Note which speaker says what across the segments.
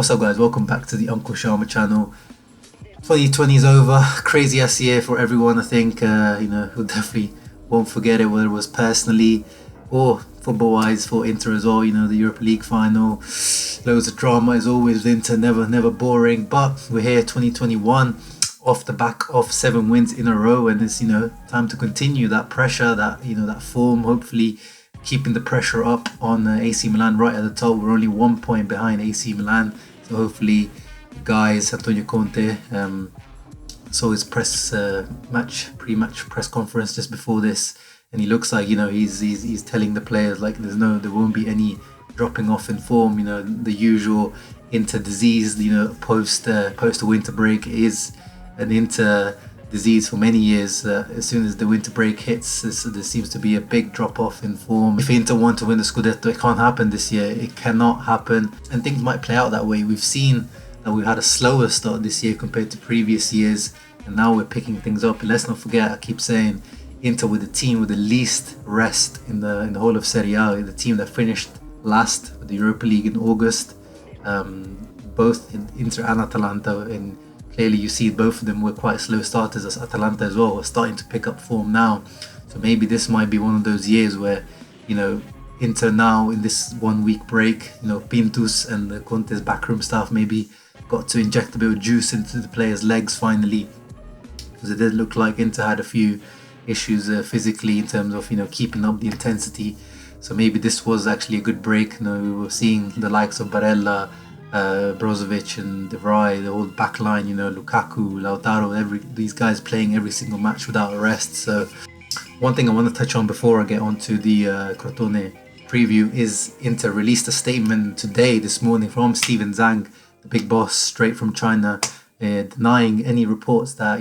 Speaker 1: What's up guys, welcome back to the Uncle Sharma channel. 2020 is over, crazy ass year for everyone. I think who definitely won't forget it, whether it was personally or football wise for Inter as well. The Europa League final, loads of drama as always with Inter, never boring. But we're here 2021 off the back of 7 wins in a row, and it's time to continue that pressure, that form, hopefully keeping the pressure up on AC Milan right at the top. We're only 1 point behind AC Milan, so hopefully the guys, Antonio Conte, saw his pre-match press conference just before this, and he looks like he's telling the players like there won't be any dropping off in form. The usual Inter disease, post winter break is an Inter disease for many years. As soon as the winter break hits, there seems to be a big drop off in form. If Inter want to win the Scudetto, it can't happen this year. It cannot happen, and things might play out that way. We've seen that we've had a slower start this year compared to previous years, and now we're picking things up. And let's not forget, I keep saying, Inter with the team with the least rest in the whole of SerieA, the team that finished last with the Europa League in August. Both Inter and Atalanta, and clearly you see both of them were quite slow starters, as Atalanta as well are starting to pick up form now. So maybe this might be one of those years where Inter now in this 1 week break, Pintus and the Conte's backroom staff maybe got to inject a bit of juice into the players' legs finally, because it did look like Inter had a few issues physically in terms of keeping up the intensity. So maybe this was actually a good break. We were seeing the likes of Barella, Brozovic and De Vrij, the whole back line, Lukaku, Lautaro, these guys playing every single match without a rest. So one thing I want to touch on before I get onto the Crotone preview is Inter released a statement this morning from Steven ZHANG, the big boss straight from China, denying any reports that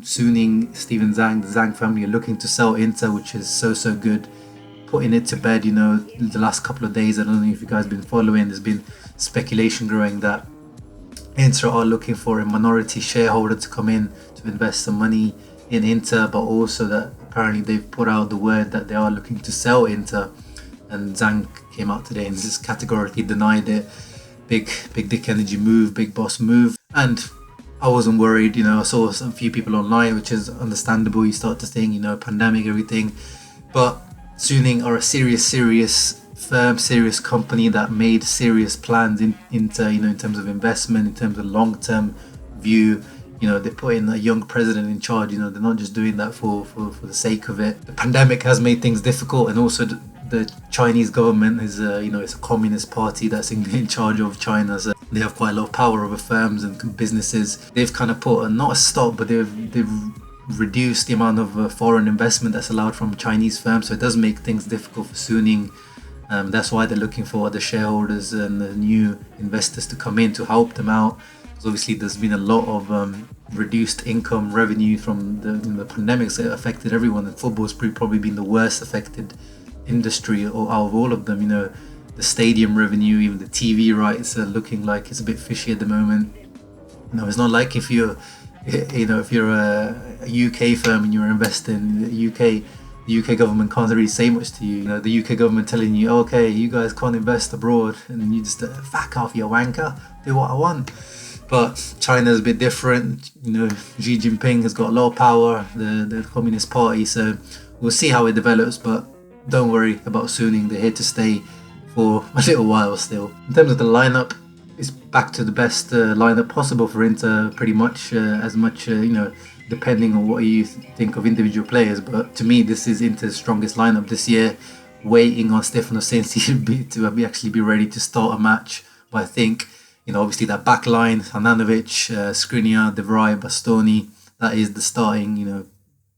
Speaker 1: SUNING, Steven ZHANG, the ZHANG family are looking to sell Inter, which is so good. Putting it to bed, the last couple of days. I don't know if you guys have been following, there's been speculation growing that Inter are looking for a minority shareholder to come in to invest some money in Inter, but also that apparently they've put out the word that they are looking to sell Inter, and ZHANG came out today and just categorically denied it. Big dick energy move, big boss move. And I wasn't worried. I saw some few people online, which is understandable. You start to think, pandemic, everything, but SUNING are a serious firm, serious company that made serious plans into in terms of investment, in terms of long-term view. They put in a young president in charge. They're not just doing that for the sake of it. The pandemic has made things difficult, and also the Chinese government is it's a communist party that's in charge of China, so they have quite a lot of power over firms and businesses. They've kind of put not a stop, but they've reduced the amount of foreign investment that's allowed from Chinese firms, so it does make things difficult for SUNING. That's why they're looking for other shareholders and new investors to come in to help them out, because obviously there's been a lot of reduced income revenue from the pandemic. So it affected everyone, and football's probably been the worst affected industry out of all of them. The stadium revenue, even the TV rights are looking like it's a bit fishy at the moment. It's not like if you're a UK firm and you're investing in the UK government can't really say much to you. The UK government telling you, okay, you guys can't invest abroad, and then you just fuck off, you wanker, do what I want. But China's a bit different. Xi Jinping has got a lot of power, the Communist Party, so we'll see how it develops. But don't worry about SUNING, they're here to stay for a little while still. In terms of the lineup, it's back to the best lineup possible for Inter, pretty much, depending on what you think of individual players. But to me, this is Inter's strongest lineup this year, waiting on Stefano Sensi to actually be ready to start a match. But I think, obviously that back line, Handanovic, Skriniar, De Vrij, Bastoni, that is the starting,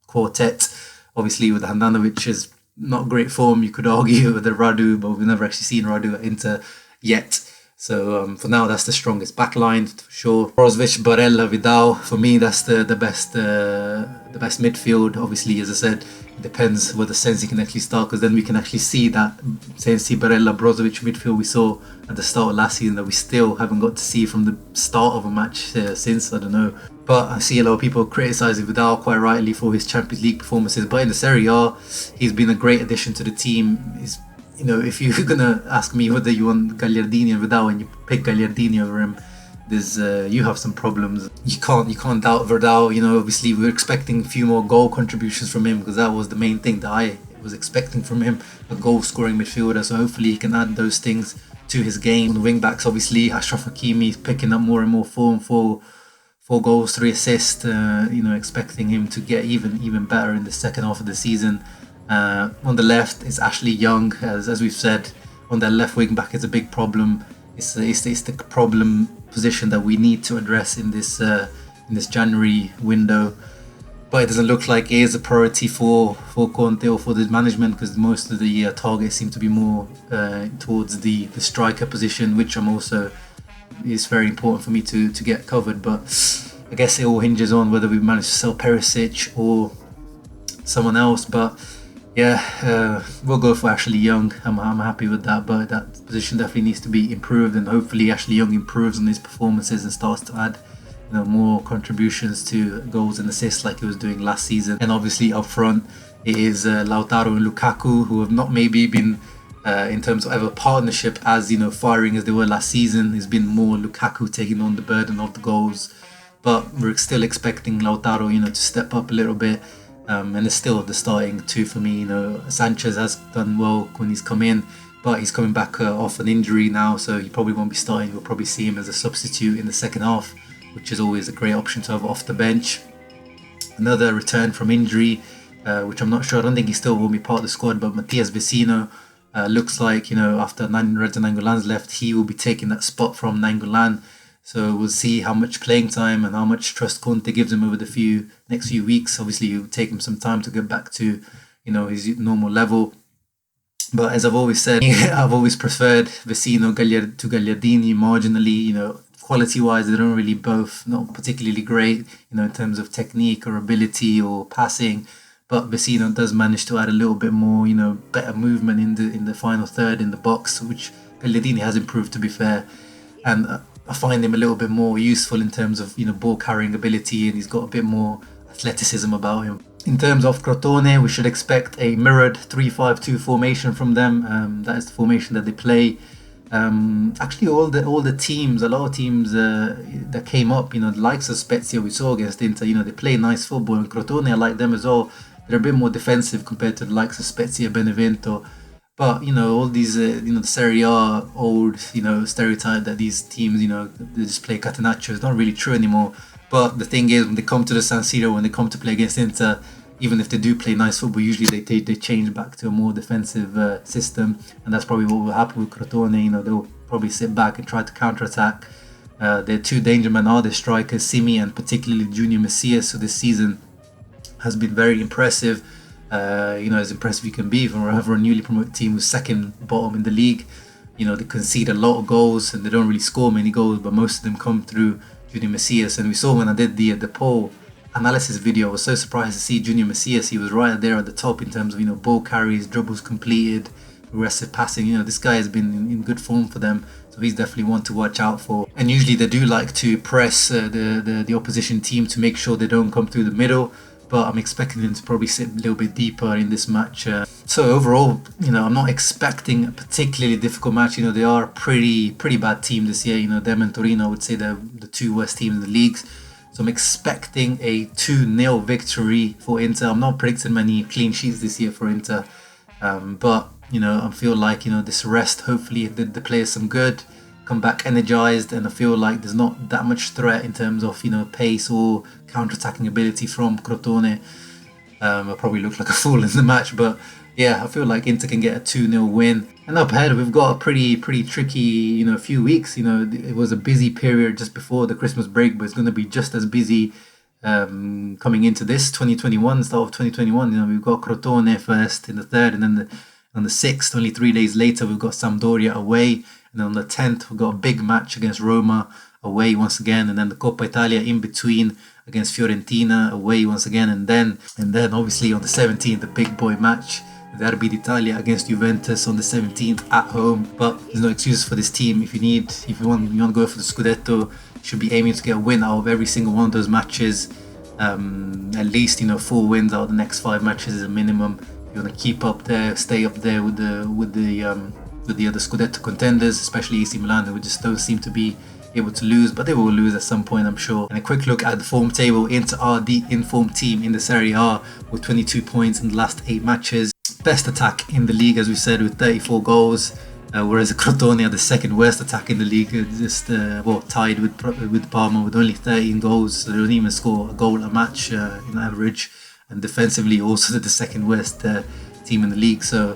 Speaker 1: quartet. Obviously with Handanovic not great form, you could argue with the Radu, but we've never actually seen Radu at Inter yet. So for now, that's the strongest back line for sure. Brozovic, Barella, Vidal. For me, that's the best midfield. Obviously, as I said, it depends whether Sensi can actually start, because then we can actually see that Sensi, Barella, Brozovic midfield we saw at the start of last season that we still haven't got to see from the start of a match since. I don't know. But I see a lot of people criticising Vidal quite rightly for his Champions League performances. But in the Serie A, he's been a great addition to the team. He's you know, if you're gonna ask me whether you want Gagliardini or Verdao and you pick Gagliardini over him, there's you have some problems. You can't doubt Verdao. You know, obviously we're expecting a few more goal contributions from him because that was the main thing that I was expecting from him, a goal scoring midfielder. So hopefully he can add those things to his game. On the wing backs, obviously Ashraf Hakimi is picking up more and more form, for 4 goals, 3 assists. You know, expecting him to get even better in the second half of the season. On the left is Ashley Young, as we've said. On that left wing back is a big problem. It's the problem position that we need to address in this January window. But it doesn't look like it is a priority for Conte or for the management, because most of the targets seem to be more towards the striker position, which is very important for me to get covered. But I guess it all hinges on whether we manage to sell Perisic or someone else. But yeah, we'll go for Ashley Young. I'm happy with that, but that position definitely needs to be improved, and hopefully Ashley Young improves on his performances and starts to add, you know, more contributions to goals and assists like he was doing last season. And obviously up front it is Lautaro and Lukaku, who have not maybe been in terms of ever partnership as, you know, firing as they were last season. It's been more Lukaku taking on the burden of the goals, but we're still expecting Lautaro, you know, to step up a little bit. And it's still the starting two for me. You know, Sanchez has done well when he's come in, but he's coming back off an injury now, so he probably won't be starting. We'll probably see him as a substitute in the second half, which is always a great option to have off the bench. Another return from injury, which I'm not sure, I don't think he still will be part of the squad, but Matias Vecino looks like, you know, after Reza Nainggolan's left, he will be taking that spot from Nainggolan. So we'll see how much playing time and how much trust Conte gives him over the next few weeks. Obviously, it will take him some time to get back to, you know, his normal level. But as I've always said, I've always preferred Vecino to Gagliardini marginally. You know, quality-wise, they don't really both, not particularly great, you know, in terms of technique or ability or passing. But Vecino does manage to add a little bit more, you know, better movement in the final third in the box, which Gagliardini has improved, to be fair. And I find him a little bit more useful in terms of, you know, ball carrying ability, and he's got a bit more athleticism about him. In terms of Crotone, we should expect a mirrored 3-5-2 formation from them. That is the formation that they play. Actually, all the teams, a lot of teams that came up, you know, the likes of Spezia we saw against Inter, you know, they play nice football, and Crotone, I like them as well. They're a bit more defensive compared to the likes of Spezia, Benevento. But, you know, all these, you know, the SerieA old, you know, stereotype that these teams, you know, they just play catenaccio is not really true anymore. But the thing is, when they come to the San Siro, when they come to play against Inter, even if they do play nice football, usually they change back to a more defensive system. And that's probably what will happen with Crotone. You know, they'll probably sit back and try to counter-attack. Their two danger men are the strikers, Simi and particularly Junior Messias. So this season has been very impressive. You know, as impressive you can be for a newly promoted team who's second bottom in the league. You know, they concede a lot of goals and they don't really score many goals, but most of them come through Junior Messias. And we saw when I did the poll analysis video, I was so surprised to see Junior Messias. He was right there at the top in terms of, you know, ball carries, dribbles completed, aggressive passing. You know, this guy has been in good form for them, so he's definitely one to watch out for. And usually they do like to press the opposition team to make sure they don't come through the middle, but I'm expecting them to probably sit a little bit deeper in this match. So overall, you know, I'm not expecting a particularly difficult match. You know, they are a pretty bad team this year. You know, them and Torino, I would say they're the two worst teams in the leagues. So I'm expecting a 2-0 victory for Inter. I'm not predicting many clean sheets this year for Inter. But, you know, I feel like, you know, this rest hopefully did the players some good, come back energized, and I feel like there's not that much threat in terms of, you know, pace or counter-attacking ability from Crotone. I probably looked like a fool in the match, but yeah, I feel like Inter can get a 2-0 win. And up ahead, we've got a pretty tricky, you know, few weeks. You know, it was a busy period just before the Christmas break, but it's going to be just as busy coming into this 2021, start of 2021. You know, we've got Crotone first in the 3rd, and then on the 6th, only 3 days later, we've got Sampdoria away. And then on the 10th, we've got a big match against Roma away once again, and then the Coppa Italia in between against Fiorentina away once again, and then obviously on the 17th, the big boy match, the Derby d'Italia against Juventus on the 17th at home. But there's no excuses for this team. If you want to go for the Scudetto, you should be aiming to get a win out of every single one of those matches. At least, you know, 4 wins out of the next 5 matches is a minimum. if you want to keep up there, stay up there with the other Scudetto contenders, especially AC Milan, who just don't seem to be able to lose, but they will lose at some point, I'm sure. And a quick look at the form table. Inter are the informed team in the Serie A with 22 points in the last 8 matches. Best attack in the league, as we said, with 34 goals. Whereas Crotone are the second worst attack in the league, just tied with Parma with only 13 goals. So they don't even score a goal a match in average. And defensively, also the second worst team in the league. So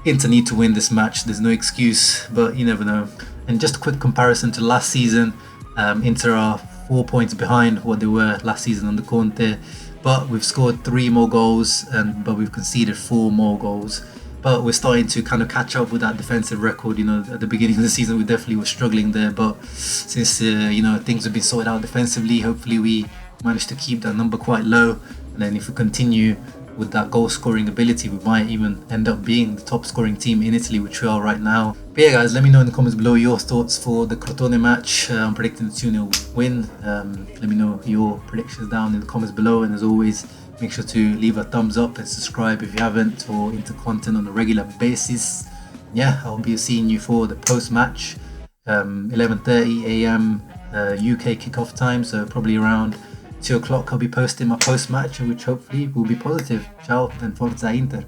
Speaker 1: Inter need to win this match. There's no excuse, but you never know. And just a quick comparison to last season, Inter are 4 points behind what they were last season under Conte, but we've scored 3 more goals, but we've conceded 4 more goals. But we're starting to kind of catch up with that defensive record. You know, at the beginning of the season, we definitely were struggling there, but since things have been sorted out defensively, hopefully we managed to keep that number quite low. And then if we continue with that goal scoring ability, we might even end up being the top scoring team in Italy, which we are right now. But yeah guys, let me know in the comments below your thoughts for the Crotone match. I'm predicting a 2-0 win. Let me know your predictions down in the comments below, and as always, make sure to leave a thumbs up and subscribe if you haven't, or into content on a regular basis. Yeah, I'll be seeing you for the post-match, 11:30 AM UK kickoff time, so probably around 2 o'clock I'll be posting my post-match, which hopefully will be positive. Ciao and Forza Inter.